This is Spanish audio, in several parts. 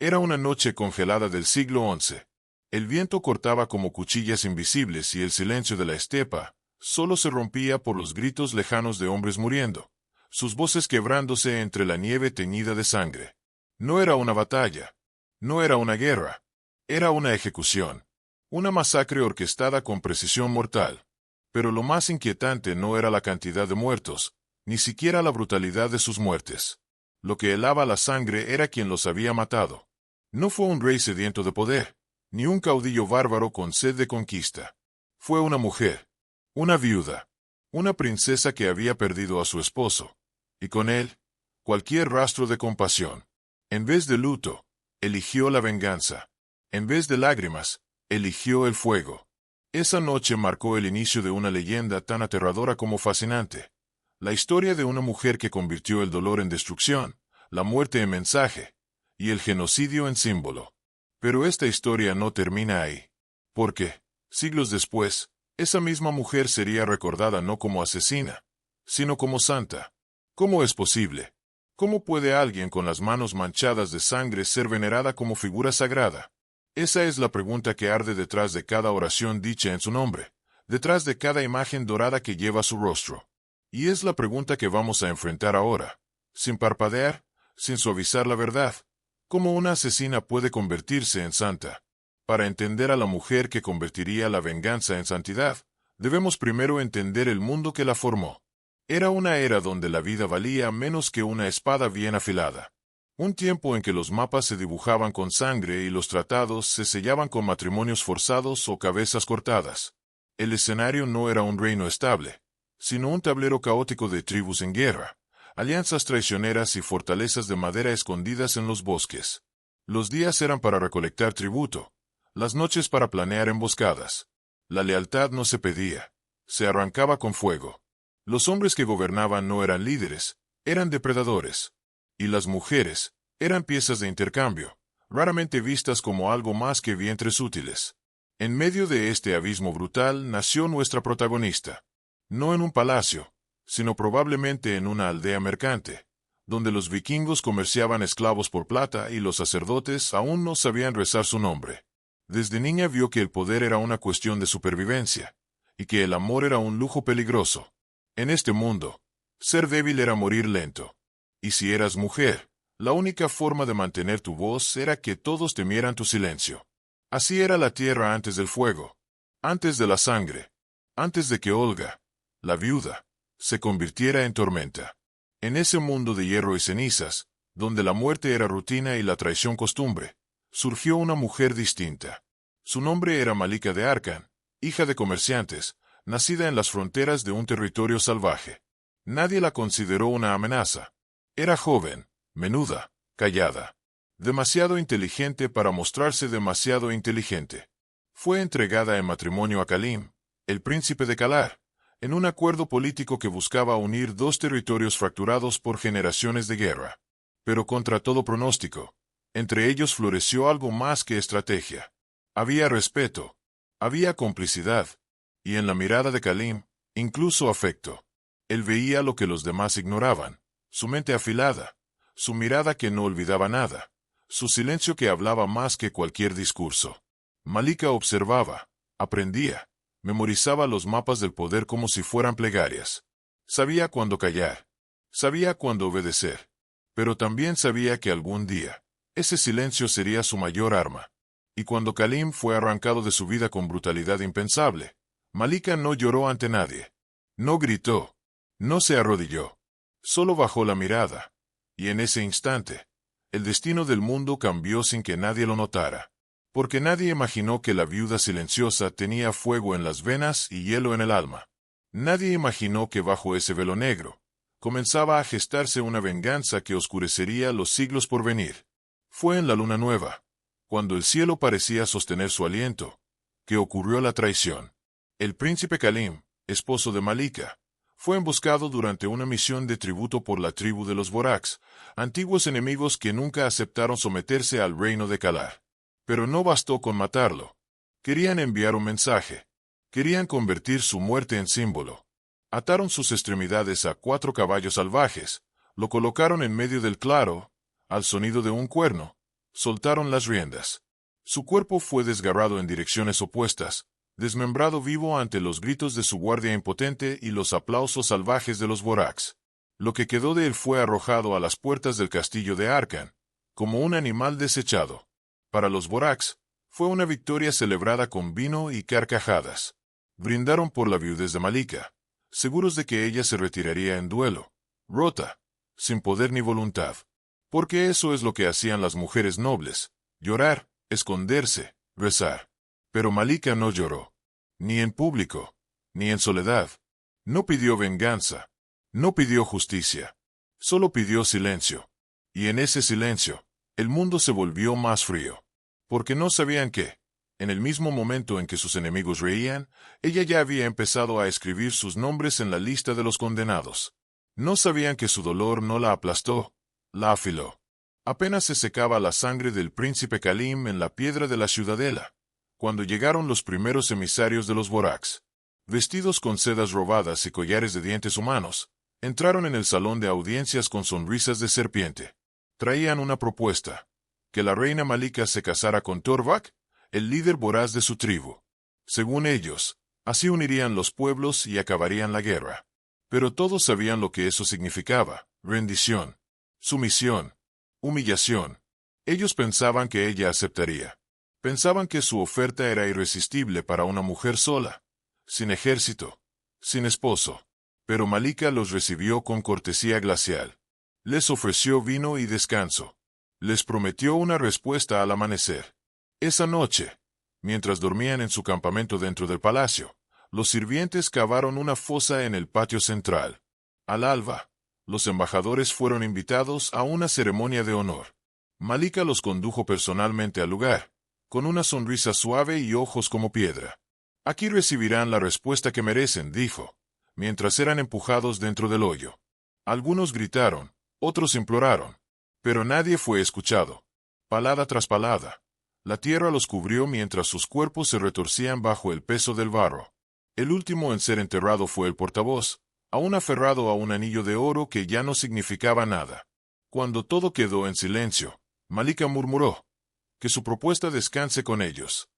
Era una noche congelada del siglo XI. El viento cortaba como cuchillas invisibles y el silencio de la estepa solo se rompía por los gritos lejanos de hombres muriendo, sus voces quebrándose entre la nieve teñida de sangre. No era una batalla, no era una guerra, era una ejecución, una masacre orquestada con precisión mortal. Pero lo más inquietante no era la cantidad de muertos, ni siquiera la brutalidad de sus muertes. Lo que helaba la sangre era quien los había matado. No fue un rey sediento de poder, ni un caudillo bárbaro con sed de conquista. Fue una mujer, una viuda, una princesa que había perdido a su esposo, y con él, cualquier rastro de compasión. En vez de luto, eligió la venganza. En vez de lágrimas, eligió el fuego. Esa noche marcó el inicio de una leyenda tan aterradora como fascinante. La historia de una mujer que convirtió el dolor en destrucción, la muerte en mensaje, y el genocidio en símbolo. Pero esta historia no termina ahí. Porque, siglos después, esa misma mujer sería recordada no como asesina, sino como santa. ¿Cómo es posible? ¿Cómo puede alguien con las manos manchadas de sangre ser venerada como figura sagrada? Esa es la pregunta que arde detrás de cada oración dicha en su nombre, detrás de cada imagen dorada que lleva su rostro. Y es la pregunta que vamos a enfrentar ahora, sin parpadear, sin suavizar la verdad. ¿Cómo una asesina puede convertirse en santa? Para entender a la mujer que convertiría la venganza en santidad, debemos primero entender el mundo que la formó. Era una era donde la vida valía menos que una espada bien afilada. Un tiempo en que los mapas se dibujaban con sangre y los tratados se sellaban con matrimonios forzados o cabezas cortadas. El escenario no era un reino estable, sino un tablero caótico de tribus en guerra, alianzas traicioneras y fortalezas de madera escondidas en los bosques. Los días eran para recolectar tributo, las noches para planear emboscadas. La lealtad no se pedía, se arrancaba con fuego. Los hombres que gobernaban no eran líderes, eran depredadores. Y las mujeres eran piezas de intercambio, raramente vistas como algo más que vientres útiles. En medio de este abismo brutal nació nuestra protagonista. No en un palacio, sino probablemente en una aldea mercante, donde los vikingos comerciaban esclavos por plata y los sacerdotes aún no sabían rezar su nombre. Desde niña vio que el poder era una cuestión de supervivencia, y que el amor era un lujo peligroso. En este mundo, ser débil era morir lento. Y si eras mujer, la única forma de mantener tu voz era que todos temieran tu silencio. Así era la tierra antes del fuego, antes de la sangre, antes de que Olga, la viuda, se convirtiera en tormenta. En ese mundo de hierro y cenizas, donde la muerte era rutina y la traición costumbre, surgió una mujer distinta. Su nombre era Malika de Arkan, hija de comerciantes, nacida en las fronteras de un territorio salvaje. Nadie la consideró una amenaza. Era joven, menuda, callada. Demasiado inteligente para mostrarse demasiado inteligente. Fue entregada en matrimonio a Kalim, el príncipe de Kalar, en un acuerdo político que buscaba unir dos territorios fracturados por generaciones de guerra. Pero contra todo pronóstico, entre ellos floreció algo más que estrategia. Había respeto, había complicidad, y en la mirada de Kalim, incluso afecto. Él veía lo que los demás ignoraban, su mente afilada, su mirada que no olvidaba nada, su silencio que hablaba más que cualquier discurso. Malika observaba, aprendía, memorizaba los mapas del poder como si fueran plegarias. Sabía cuándo callar, sabía cuándo obedecer, pero también sabía que algún día, ese silencio sería su mayor arma. Y cuando Kalim fue arrancado de su vida con brutalidad impensable, Malika no lloró ante nadie. No gritó, no se arrodilló, solo bajó la mirada. Y en ese instante, el destino del mundo cambió sin que nadie lo notara. Porque nadie imaginó que la viuda silenciosa tenía fuego en las venas y hielo en el alma. Nadie imaginó que bajo ese velo negro, comenzaba a gestarse una venganza que oscurecería los siglos por venir. Fue en la luna nueva, cuando el cielo parecía sostener su aliento, que ocurrió la traición. El príncipe Kalim, esposo de Malika, fue emboscado durante una misión de tributo por la tribu de los Boraks, antiguos enemigos que nunca aceptaron someterse al reino de Kalar. Pero no bastó con matarlo. Querían enviar un mensaje. Querían convertir su muerte en símbolo. Ataron sus extremidades a 4 caballos salvajes, lo colocaron en medio del claro, al sonido de un cuerno, soltaron las riendas. Su cuerpo fue desgarrado en direcciones opuestas, desmembrado vivo ante los gritos de su guardia impotente y los aplausos salvajes de los Boraks. Lo que quedó de él fue arrojado a las puertas del castillo de Arkan, como un animal desechado. Para los Boraks, fue una victoria celebrada con vino y carcajadas. Brindaron por la viudez de Malika, seguros de que ella se retiraría en duelo, rota, sin poder ni voluntad. Porque eso es lo que hacían las mujeres nobles: llorar, esconderse, rezar. Pero Malika no lloró. Ni en público, ni en soledad. No pidió venganza. No pidió justicia. Solo pidió silencio. Y en ese silencio, el mundo se volvió más frío. Porque no sabían que, en el mismo momento en que sus enemigos reían, ella ya había empezado a escribir sus nombres en la lista de los condenados. No sabían que su dolor no la aplastó, la afiló. Apenas se secaba la sangre del príncipe Kalim en la piedra de la ciudadela, cuando llegaron los primeros emisarios de los Boraks. Vestidos con sedas robadas y collares de dientes humanos, entraron en el salón de audiencias con sonrisas de serpiente. Traían una propuesta: que la reina Malika se casara con Torvak, el líder voraz de su tribu. Según ellos, así unirían los pueblos y acabarían la guerra. Pero todos sabían lo que eso significaba: rendición, sumisión, humillación. Ellos pensaban que ella aceptaría. Pensaban que su oferta era irresistible para una mujer sola, sin ejército, sin esposo. Pero Malika los recibió con cortesía glacial. Les ofreció vino y descanso. Les prometió una respuesta al amanecer. Esa noche, mientras dormían en su campamento dentro del palacio, los sirvientes cavaron una fosa en el patio central. Al alba, los embajadores fueron invitados a una ceremonia de honor. Malika los condujo personalmente al lugar, con una sonrisa suave y ojos como piedra. Aquí recibirán la respuesta que merecen, dijo, mientras eran empujados dentro del hoyo. Algunos gritaron, otros imploraron, pero nadie fue escuchado. Palada tras palada, la tierra los cubrió mientras sus cuerpos se retorcían bajo el peso del barro. El último en ser enterrado fue el portavoz, aún aferrado a un anillo de oro que ya no significaba nada. Cuando todo quedó en silencio, Malika murmuró: que su propuesta descanse con ellos.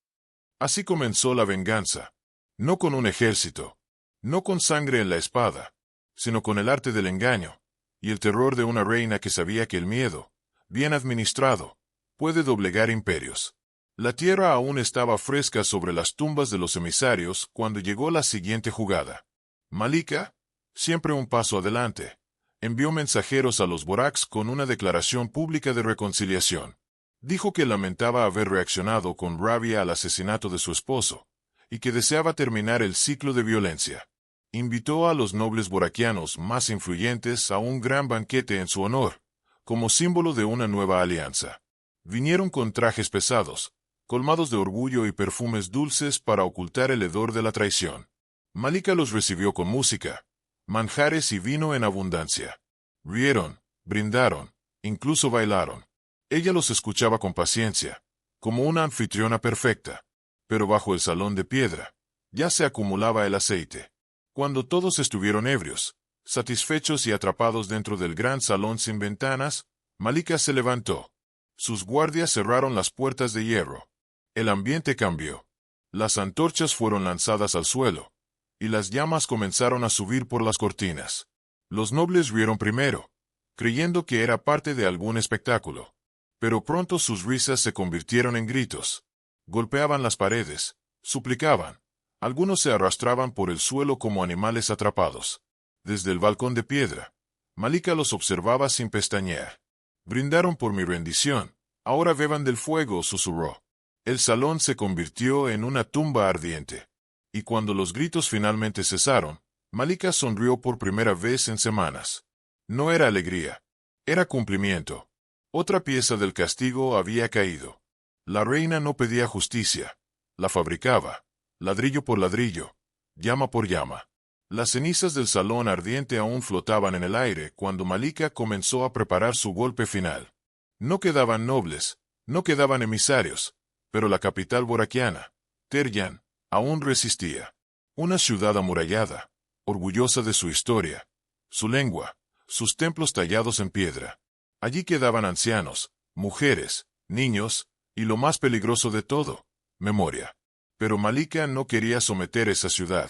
Así comenzó la venganza. No con un ejército, no con sangre en la espada, sino con el arte del engaño, y el terror de una reina que sabía que el miedo, bien administrado, puede doblegar imperios. La tierra aún estaba fresca sobre las tumbas de los emisarios cuando llegó la siguiente jugada. Malika, siempre un paso adelante, envió mensajeros a los Boraks con una declaración pública de reconciliación. Dijo que lamentaba haber reaccionado con rabia al asesinato de su esposo, y que deseaba terminar el ciclo de violencia. Invitó a los nobles borakianos más influyentes a un gran banquete en su honor, como símbolo de una nueva alianza. Vinieron con trajes pesados, colmados de orgullo y perfumes dulces para ocultar el hedor de la traición. Malika los recibió con música, manjares y vino en abundancia. Rieron, brindaron, incluso bailaron. Ella los escuchaba con paciencia, como una anfitriona perfecta. Pero bajo el salón de piedra, ya se acumulaba el aceite. Cuando todos estuvieron ebrios, satisfechos y atrapados dentro del gran salón sin ventanas, Malika se levantó. Sus guardias cerraron las puertas de hierro. El ambiente cambió. Las antorchas fueron lanzadas al suelo, y las llamas comenzaron a subir por las cortinas. Los nobles rieron primero, creyendo que era parte de algún espectáculo. Pero pronto sus risas se convirtieron en gritos. Golpeaban las paredes, suplicaban. Algunos se arrastraban por el suelo como animales atrapados. Desde el balcón de piedra, Malika los observaba sin pestañear. Brindaron por mi rendición. Ahora beban del fuego, susurró. El salón se convirtió en una tumba ardiente. Y cuando los gritos finalmente cesaron, Malika sonrió por primera vez en semanas. No era alegría, era cumplimiento. Otra pieza del castigo había caído. La reina no pedía justicia, la fabricaba, ladrillo por ladrillo, llama por llama. Las cenizas del salón ardiente aún flotaban en el aire cuando Malika comenzó a preparar su golpe final. No quedaban nobles, no quedaban emisarios, pero la capital borakiana, Teryan, aún resistía. Una ciudad amurallada, orgullosa de su historia, su lengua, sus templos tallados en piedra. Allí quedaban ancianos, mujeres, niños, y lo más peligroso de todo, memoria. Pero Malika no quería someter esa ciudad.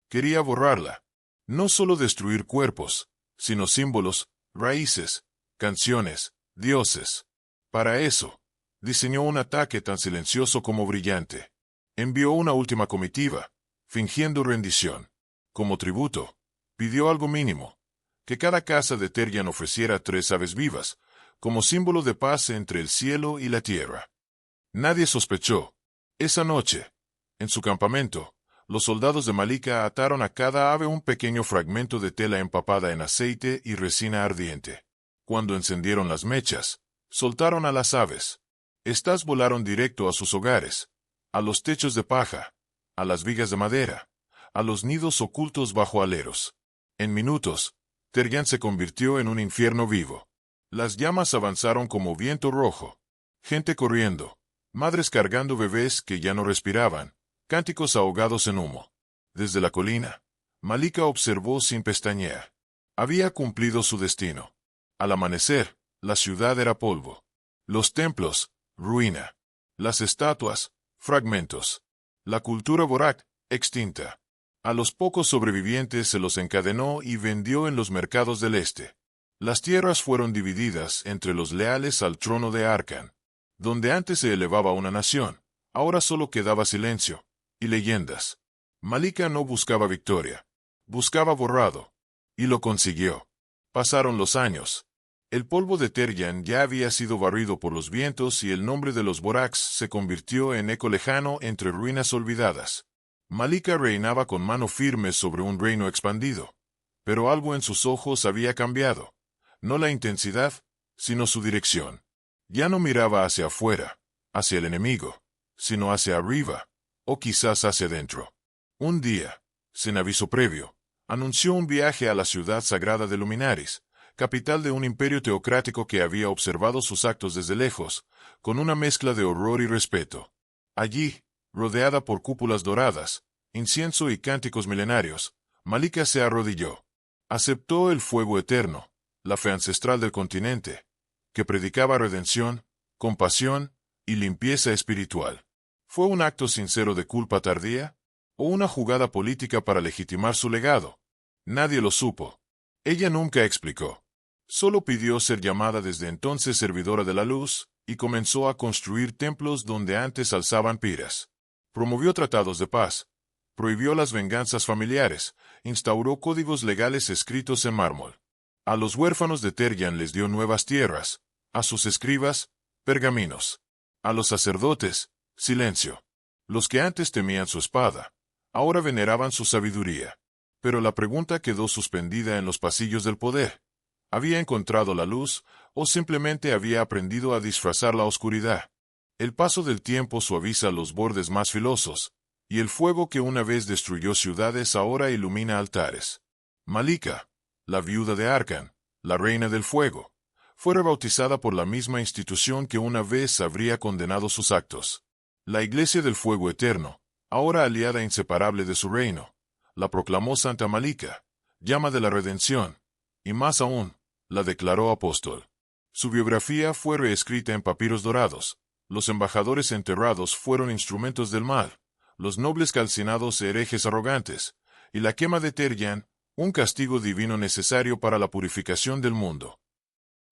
Quería borrarla. No solo destruir cuerpos, sino símbolos, raíces, canciones, dioses. Para eso, diseñó un ataque tan silencioso como brillante. Envió una última comitiva, fingiendo rendición. Como tributo, pidió algo mínimo, que cada casa de Terjan ofreciera 3 aves vivas, como símbolo de paz entre el cielo y la tierra. Nadie sospechó. Esa noche, en su campamento, los soldados de Malika ataron a cada ave un pequeño fragmento de tela empapada en aceite y resina ardiente. Cuando encendieron las mechas, soltaron a las aves. Estas volaron directo a sus hogares, a los techos de paja, a las vigas de madera, a los nidos ocultos bajo aleros. En minutos, Terjan se convirtió en un infierno vivo. Las llamas avanzaron como viento rojo. Gente corriendo, madres cargando bebés que ya no respiraban, cánticos ahogados en humo. Desde la colina, Malika observó sin pestañear. Había cumplido su destino. Al amanecer, la ciudad era polvo. Los templos, ruina. Las estatuas, fragmentos. La cultura Borak, extinta. A los pocos sobrevivientes se los encadenó y vendió en los mercados del este. Las tierras fueron divididas entre los leales al trono de Arkan. Donde antes se elevaba una nación, ahora solo quedaba silencio y leyendas. Malika no buscaba victoria, buscaba borrado. Y lo consiguió. Pasaron los años. El polvo de Terjan ya había sido barrido por los vientos y el nombre de los Boraks se convirtió en eco lejano entre ruinas olvidadas. Malika reinaba con mano firme sobre un reino expandido. Pero algo en sus ojos había cambiado. No la intensidad, sino su dirección. Ya no miraba hacia afuera, hacia el enemigo, sino hacia arriba, o quizás hacia adentro. Un día, sin aviso previo, anunció un viaje a la ciudad sagrada de Luminaris, capital de un imperio teocrático que había observado sus actos desde lejos, con una mezcla de horror y respeto. Allí, rodeada por cúpulas doradas, incienso y cánticos milenarios, Malika se arrodilló. Aceptó el fuego eterno, la fe ancestral del continente, que predicaba redención, compasión y limpieza espiritual. ¿Fue un acto sincero de culpa tardía? ¿O una jugada política para legitimar su legado? Nadie lo supo. Ella nunca explicó. Solo pidió ser llamada desde entonces servidora de la luz, y comenzó a construir templos donde antes alzaban piras. Promovió tratados de paz, prohibió las venganzas familiares, instauró códigos legales escritos en mármol. A los huérfanos de Terjan les dio nuevas tierras, a sus escribas, pergaminos. A los sacerdotes, silencio. Los que antes temían su espada, ahora veneraban su sabiduría. Pero la pregunta quedó suspendida en los pasillos del poder. ¿Había encontrado la luz, o simplemente había aprendido a disfrazar la oscuridad? El paso del tiempo suaviza los bordes más filosos, y el fuego que una vez destruyó ciudades ahora ilumina altares. Malika, la viuda de Arkan, la reina del fuego, fue rebautizada por la misma institución que una vez habría condenado sus actos. La Iglesia del Fuego Eterno, ahora aliada inseparable de su reino, la proclamó Santa Malika, llama de la redención, y más aún, la declaró apóstol. Su biografía fue reescrita en papiros dorados, los embajadores enterrados fueron instrumentos del mal, los nobles calcinados herejes arrogantes, y la quema de Terjan, un castigo divino necesario para la purificación del mundo.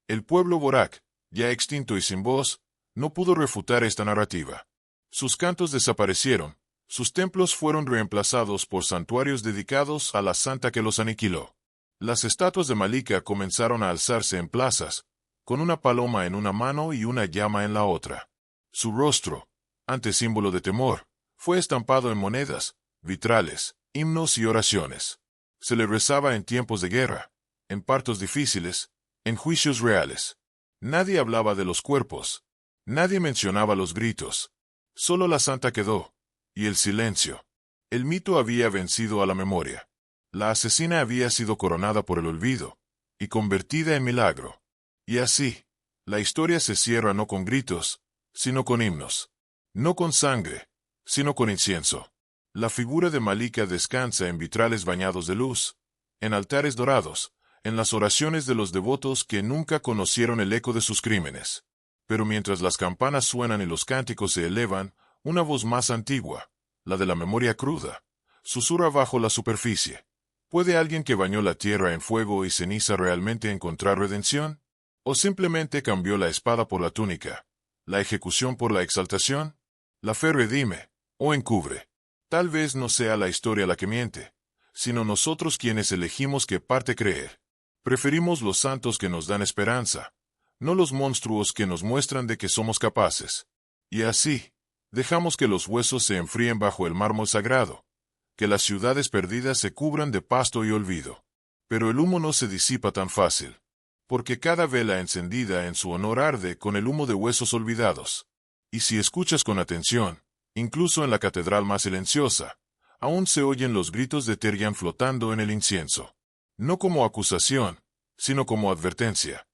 El pueblo Borak, ya extinto y sin voz, no pudo refutar esta narrativa. Sus cantos desaparecieron, sus templos fueron reemplazados por santuarios dedicados a la santa que los aniquiló. Las estatuas de Malika comenzaron a alzarse en plazas, con una paloma en una mano y una llama en la otra. Su rostro, antes símbolo de temor, fue estampado en monedas, vitrales, himnos y oraciones. Se le rezaba en tiempos de guerra, en partos difíciles, en juicios reales. Nadie hablaba de los cuerpos. Nadie mencionaba los gritos. Solo la santa quedó, y el silencio. El mito había vencido a la memoria. La asesina había sido coronada por el olvido, y convertida en milagro. Y así, la historia se cierra no con gritos, sino con himnos. No con sangre, sino con incienso. La figura de Malika descansa en vitrales bañados de luz, en altares dorados, en las oraciones de los devotos que nunca conocieron el eco de sus crímenes. Pero mientras las campanas suenan y los cánticos se elevan, una voz más antigua, la de la memoria cruda, susurra bajo la superficie. ¿Puede alguien que bañó la tierra en fuego y ceniza realmente encontrar redención? ¿O simplemente cambió la espada por la túnica, la ejecución por la exaltación? La fe redime, o encubre. Tal vez no sea la historia la que miente, sino nosotros quienes elegimos qué parte creer. Preferimos los santos que nos dan esperanza, no los monstruos que nos muestran de que somos capaces. Y así, dejamos que los huesos se enfríen bajo el mármol sagrado, que las ciudades perdidas se cubran de pasto y olvido. Pero el humo no se disipa tan fácil, porque cada vela encendida en su honor arde con el humo de huesos olvidados. Y si escuchas con atención, incluso en la catedral más silenciosa, aún se oyen los gritos de Terjan flotando en el incienso. No como acusación, sino como advertencia.